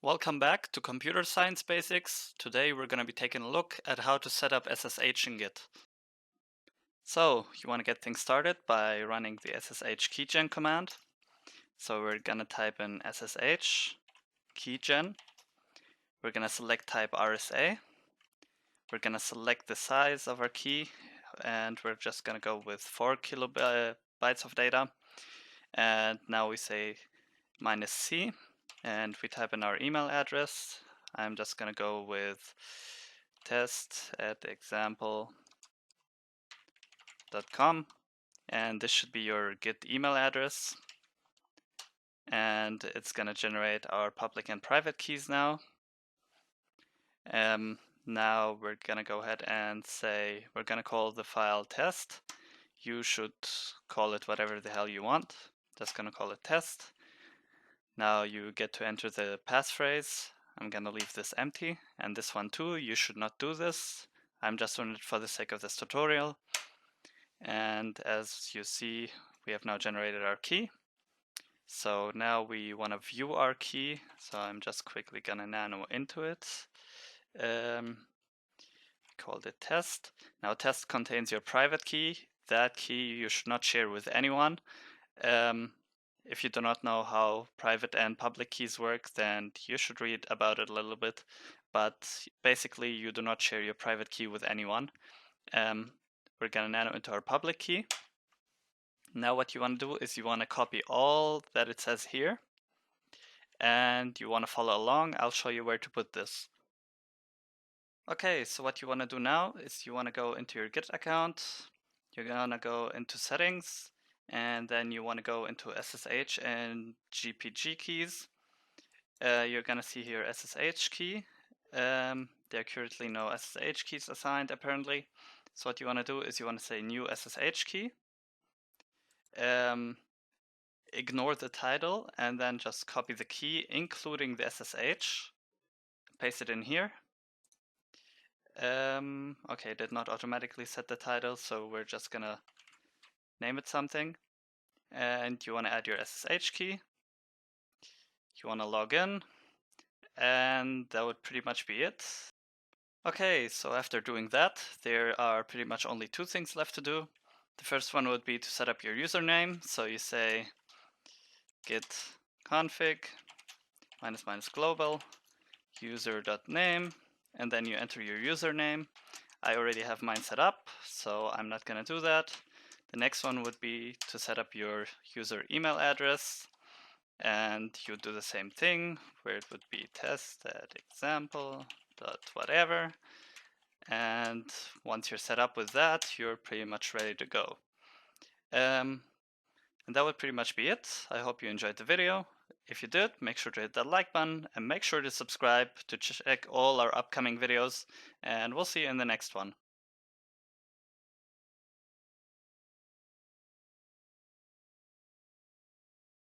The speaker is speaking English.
Welcome back to Computer Science Basics. Today we're going to be taking a look at how to set up SSH in Git. So you want to get things started by running the SSH keygen command. So we're going to type in SSH keygen. We're going to select type RSA. We're going to select the size of our key and we're just going to go with 4 kilobytes of data. And now we say -c and we type in our email address. I'm just going to go with test@example.com, and this should be your Git email address, and it's going to generate our public and private keys now. Now we're going to go ahead and say we're going to call the file test. You should call it whatever the hell you want. Just going to call it test. Now you get to enter the passphrase. I'm going to leave this empty, and this one too. You should not do this. I'm just doing it for the sake of this tutorial. And as you see, we have now generated our key. So now we want to view our key. So I'm just quickly going to nano into it. Called it test. Now test contains your private key. That key you should not share with anyone. If you do not know how private and public keys work, then you should read about it a little bit. But basically, you do not share your private key with anyone. We're going to nano into our public key. Now what you want to do is you want to copy all that it says here. And you want to follow along. I'll show you where to put this. Okay, so what you want to do now is you want to go into your Git account. You're going to go into settings. And then you want to go into SSH and GPG keys. You're going to see here SSH key. There are currently no SSH keys assigned apparently. So what you want to do is you want to say new SSH key. Ignore the title and then just copy the key including the SSH. Paste it in here. Okay, did not automatically set the title, so we're just gonna name it something. And you want to add your SSH key. You want to log in, and that would pretty much be it. Okay, so after doing that, there are pretty much only two things left to do. The first one would be to set up your username. So you say git config --global user.name, and then you enter your username. I already have mine set up, so I'm not going to do that. The next one would be to set up your user email address, and you do the same thing, where it would be test@example.whatever. And once you're set up with that, you're pretty much ready to go. And that would pretty much be it. I hope you enjoyed the video. If you did, make sure to hit that like button and make sure to subscribe to check all our upcoming videos, and we'll see you in the next one.